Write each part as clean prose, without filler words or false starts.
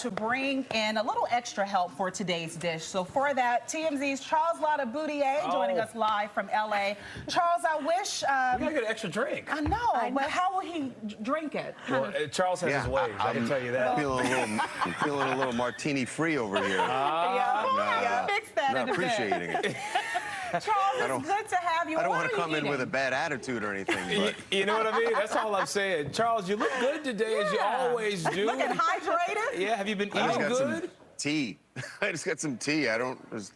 To bring in a little extra help for today's dish. So for that, TMZ's Charles Lotta Boudier joining us live from LA. Charles, I wish... we gotta get an extra drink. I know, but how will he drink it? Well, Charles has his ways, I can tell you that. I'm feeling a little martini free over here. Fix that not in a bit. appreciating it. Charles, it's good to have you. I don't want to come in with a bad attitude or anything. But. You know what I mean? That's all I'm saying. Charles, you look good today, as you always do. Looking hydrated. Yeah, have you been eating good? Some tea. I just got some tea. There's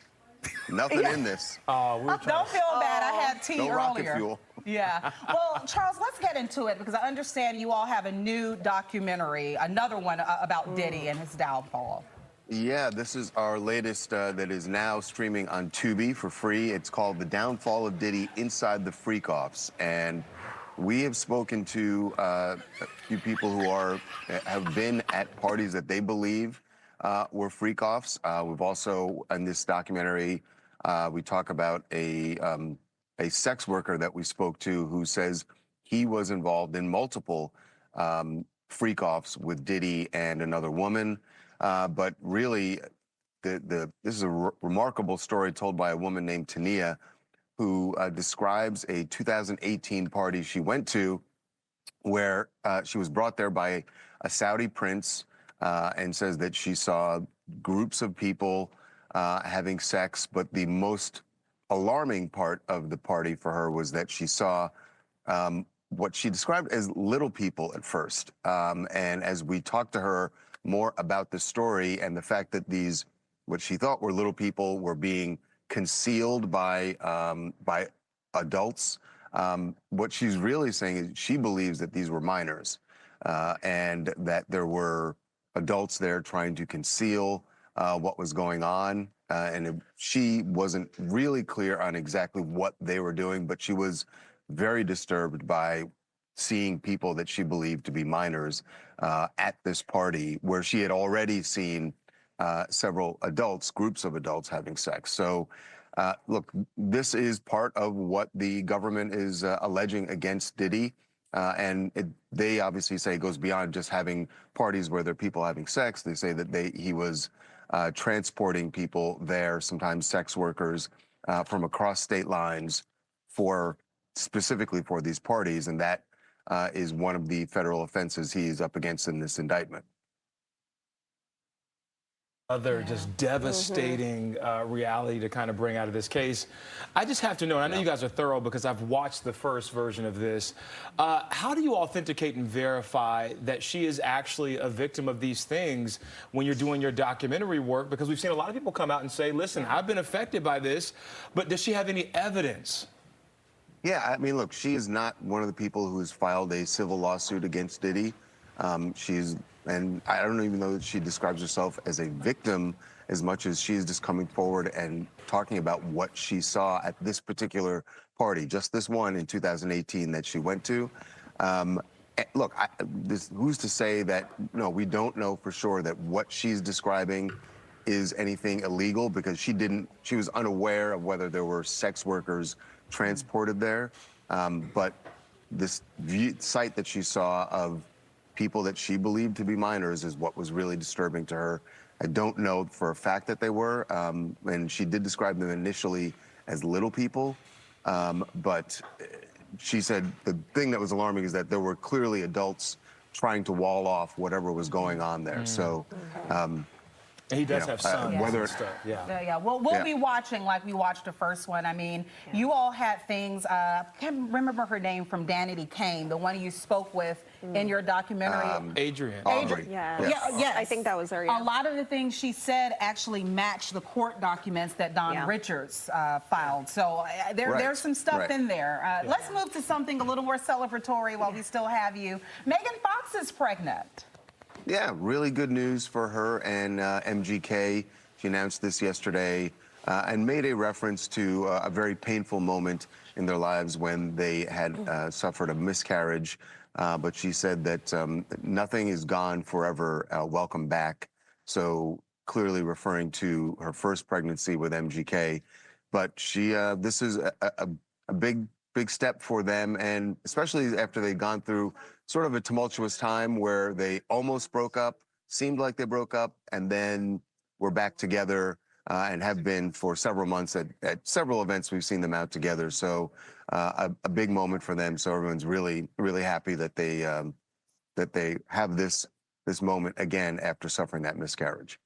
nothing in this. Oh, don't feel bad. I had tea earlier. Rocket fuel. Yeah. Well, Charles, let's get into it because I understand you all have a new documentary, another one about Diddy and his downfall. Yeah, this is our latest that is now streaming on Tubi for free. It's called The Downfall of Diddy Inside the Freak-Offs. And we have spoken to a few people who have been at parties that they believe were freak-offs. We've also, in this documentary, we talk about a sex worker that we spoke to who says he was involved in multiple freak-offs with Diddy and another woman. But really, this is a remarkable story told by a woman named Tania, who describes a 2018 party she went to where she was brought there by a Saudi prince and says that she saw groups of people having sex. But the most alarming part of the party for her was that she saw what she described as little people at first. And as we talked to her more about the story and the fact that these, what she thought were little people, were being concealed by adults. What she's really saying is she believes that these were minors and that there were adults there trying to conceal what was going on. She wasn't really clear on exactly what they were doing, but she was very disturbed by seeing people that she believed to be minors at this party where she had already seen several adults, groups of adults having sex. So look, this is part of what the government is alleging against Diddy. And they obviously say it goes beyond just having parties where there are people having sex. They say that he was transporting people there, sometimes sex workers, from across state lines specifically for these parties. And that is one of the federal offenses he is up against in this indictment. Other just devastating reality to kind of bring out of this case. I just have to know, and I know you guys are thorough because I've watched the first version of this. How do you authenticate and verify that she is actually a victim of these things when you're doing your documentary work? Because we've seen a lot of people come out and say, listen, I've been affected by this, but does she have any evidence? Yeah, I mean, look, she is not one of the people who has filed a civil lawsuit against Diddy. And I don't even know that she describes herself as a victim as much as she is just coming forward and talking about what she saw at this particular party, just this one in 2018 that she went to. Look, who's to say that, no, we don't know for sure that what she's describing is anything illegal, because she was unaware of whether there were sex workers transported there. But this site that she saw of people that she believed to be minors is what was really disturbing to her. I don't know for a fact that they were, and she did describe them initially as little people, but she said the thing that was alarming is that there were clearly adults trying to wall off whatever was going on there. So. He does have sons and stuff. Yeah. Well, we'll be watching like we watched the first one. I mean, you all had things. I can't remember her name from Danity Kane, the one you spoke with in your documentary. Adrian. Yes. I think that was her. A lot of the things she said actually matched the court documents that Don Richards filed. So there's some stuff in there. Let's move to something a little more celebratory while we still have you. Megan Fox is pregnant. Yeah, really good news for her and MGK. She announced this yesterday and made a reference to a very painful moment in their lives when they had suffered a miscarriage. But she said that nothing is gone forever. Welcome back. So clearly referring to her first pregnancy with MGK. But this is a big step for them, and especially after they'd gone through sort of a tumultuous time where they almost broke up, seemed like they broke up, and then we're back together and have been for several months at several events. We've seen them out together. So a big moment for them. So everyone's really, really happy that they have this moment again after suffering that miscarriage.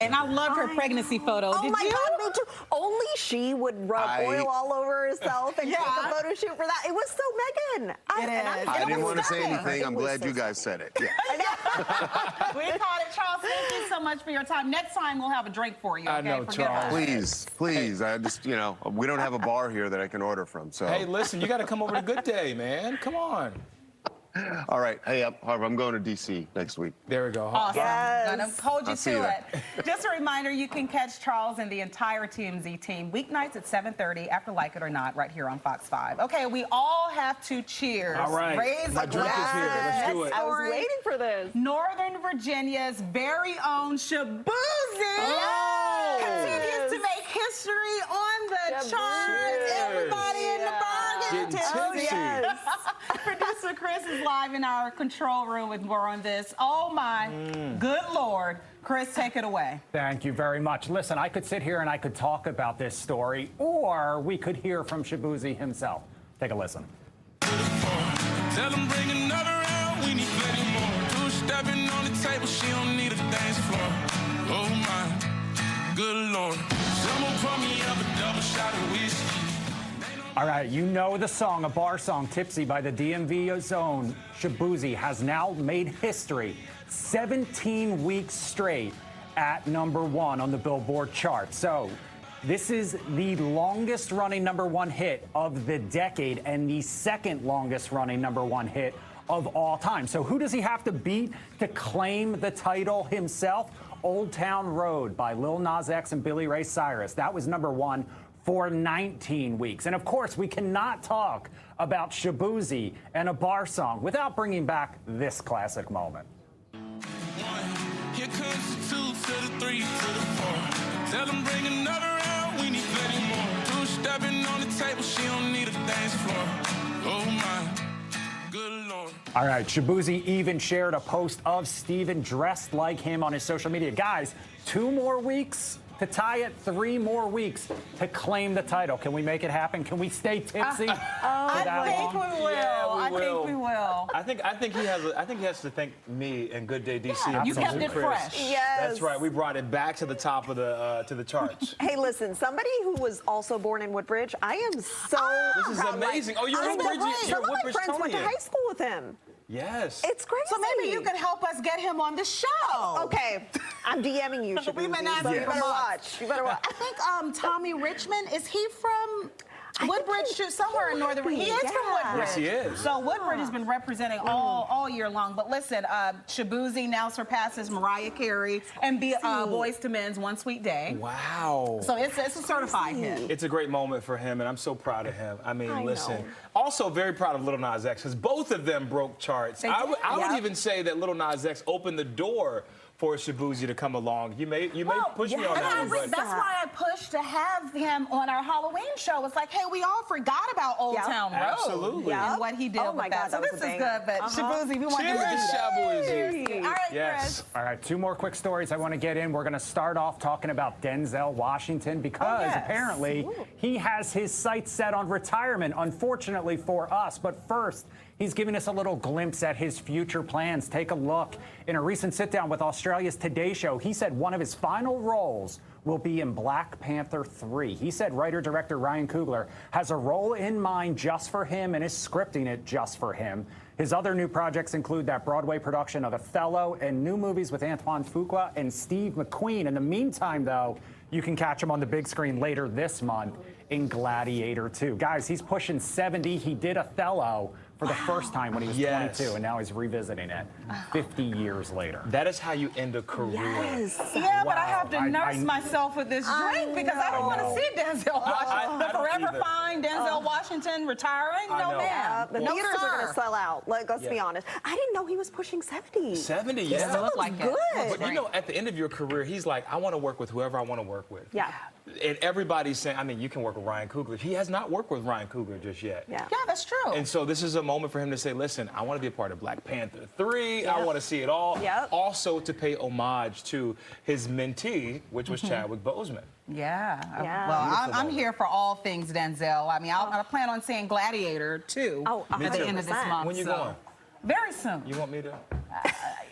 And I loved her pregnancy photo. Oh Did my you? God, me too. Only she would rub oil all over herself and take a photo shoot for that. It was so Megan. I didn't want to say anything. I'm glad you guys said it. Yeah. We caught it, Charles. Thank you so much for your time. Next time we'll have a drink for you. Okay? I know, Forgive Charles. us. Please, please. I just, we don't have a bar here that I can order from. So. Hey, listen, you got to come over to Good Day, man. Come on. All right. Hey, Harvey, I'm going to D.C. next week. There we go. Awesome. Yes. Gonna hold you I'll see to you it. there. Just a reminder, you can catch Charles and the entire TMZ team weeknights at 7:30 after Like It or Not right here on Fox 5. Okay, we all have to cheers. All right. Raise My a drink is glass. here. Let's do it. I was waiting for this. Northern Virginia's very own Shaboozey continues to make history on the charts. Everybody in the bargain. Getting tipsy. Producer Chris is live in our control room with more on this. Oh my good Lord. Chris, take it away. Thank you very much. Listen, I could sit here and I could talk about this story, or we could hear from Shaboozey himself. Take a listen. Tell them bring another round, we need plenty more. Two stepping on the table, she don't need a dance floor. Oh my, good Lord. Someone pour me up a double shot of whiskey. All right, you know the song, a bar song, Tipsy by the DMV's own Shaboozey has now made history 17 weeks straight at #1 on the Billboard chart. So this is the longest running #1 hit of the decade and the second longest running #1 hit of all time. So who does he have to beat to claim the title himself? Old Town Road by Lil Nas X and Billy Ray Cyrus. That was #1 for 19 weeks. And of course, we cannot talk about Shaboozey and a bar song without bringing back this classic moment. Here comes the 2 to the 3 to the 4. Tell them bring another round, we need plenty more. Two stepping on the table, she don't need a dance floor. Oh my, good Lord. All right, Shaboozey even shared a post of Steven dressed like him on his social media. Guys, 2 more weeks to tie it, 3 more weeks to claim the title. Can we make it happen? Can we stay tipsy? I think we will. Yeah, I think we will. I think he has to thank me and Good Day DC. Yeah, and you kept producer it Chris. fresh. Yes. That's right. We brought it back to the top of the charts. Hey, listen, somebody who was also born in Woodbridge, I am so This is proud. amazing. Oh, you're I know, Woodbridge. right? You're Some of my Woodbridge friends went to Tonian. high school with him. Yes. It's crazy. So maybe you can help us get him on the show. Okay, I'm DMing you, Shaboozey. We've been so asking you for better months. watch. You better watch. I think Tommy Richmond, is he from Woodbridge, he- somewhere in Northern Virginia? He is from Yeah. Woodbridge. Yes, he is. So Woodbridge has been representing all year long. But listen, Shaboozey now surpasses Mariah Carey and Boyz II Men's One Sweet Day. Wow. So it's a certified hit. It's a great moment for him, and I'm so proud of him. I mean, I listen. know. Also, very proud of Lil Nas X, because both of them broke charts. I would Yep. even say that Lil Nas X opened the door for Shaboozey to come along. You may push me on And that one, but that's why I pushed to have him on our Halloween show. It's like, hey, we all forgot about Old Yep. Town Road Absolutely. and what he did Oh with my that. God, So that was this a is banger. good, but Shaboozey, we want you to cheers, do that. Shaboozey. All right, Yes. Chris. All right, 2 more quick stories I want to get in. We're going to start off talking about Denzel Washington because yes. apparently he has his sights set on retirement, unfortunately for us. But first, he's giving us a little glimpse at his future plans. Take a look. In a recent sit-down with Australia's Today Show, he said one of his final roles will be in Black Panther 3. He said writer-director Ryan Coogler has a role in mind just for him and is scripting it just for him. His other new projects include that Broadway production of Othello and new movies with Antoine Fuqua and Steve McQueen. In the meantime, though, you can catch him on the big screen later this month in Gladiator 2. Guys, he's pushing 70. He did Othello for the first time when he was Yes. 22, and now he's revisiting it 50 years later. That is how you end a career. Yeah, but I have to Wow. nurse myself with this drink because I don't want to see Denzel Washington. I The don't forever either. fine Denzel Washington retiring? I No, know. ma'am. The No, theaters are going sir. to sell out. Let's be Yeah. honest. I didn't know he was pushing 70. 70, Doesn't yeah. look like it. good. But you know, at the end of your career, he's like, I want to work with whoever I want to work with. Yeah. And everybody's saying, I mean, you can work with Ryan Coogler. He has not worked with Ryan Coogler just yet. Yeah. Yeah, that's true. And so this is a moment for him to say, listen, I want to be a part of Black Panther 3. I want to see it all. Also to pay homage to his mentee, which was Chadwick Boseman. Yeah. Well, I'm here for all things Denzel. I mean, I plan on seeing Gladiator, too, at the end of this month. When you going? Very soon. You want me to?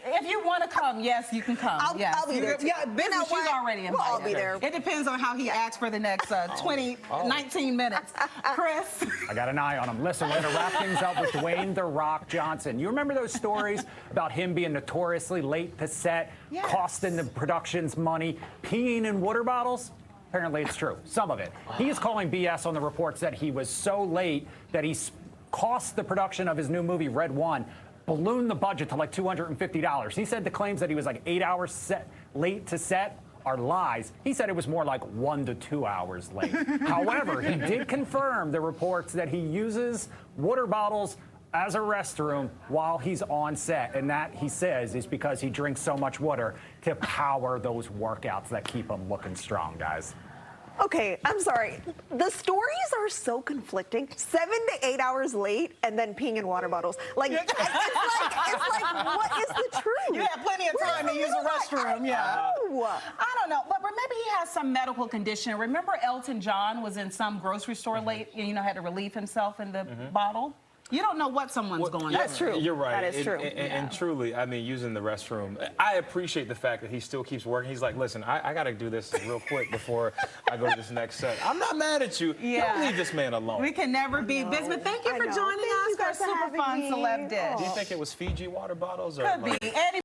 If you want to come, yes, you can come. I'll be there too. Yeah, business, she's already invited. I'll be there. It depends on how he acts for the next 19 minutes. Chris? I got an eye on him. Listen, we're going to wrap things up with Dwayne "The Rock" Johnson. You remember those stories about him being notoriously late to set, costing the productions money, peeing in water bottles? Apparently it's true, some of it. He is calling BS on the reports that he was so late that he cost the production of his new movie, Red One, ballooned the budget to like $250. He said the claims that he was like 8 hours late to set are lies. He said it was more like 1 to 2 hours late. However, he did confirm the reports that he uses water bottles as a restroom while he's on set, and that, he says, is because he drinks so much water to power those workouts that keep him looking strong, guys. Okay, I'm sorry. The stories are so conflicting. 7 to 8 hours late and then peeing in water bottles. Like, it's like, what is the truth? You had plenty of time to use a restroom, I don't know, but maybe he has some medical condition. Remember Elton John was in some grocery store late, had to relieve himself in the bottle? You don't know what someone's going on. That's true. You're right. That is true. And truly, I mean, using the restroom, I appreciate the fact that he still keeps working. He's like, listen, I got to do this real quick before I go to this next set. I'm not mad at you. Don't leave this man alone. We can never be Bismuth. Thank you for joining us for a super fun celeb dish. Do you think it was Fiji water bottles? Or Could be.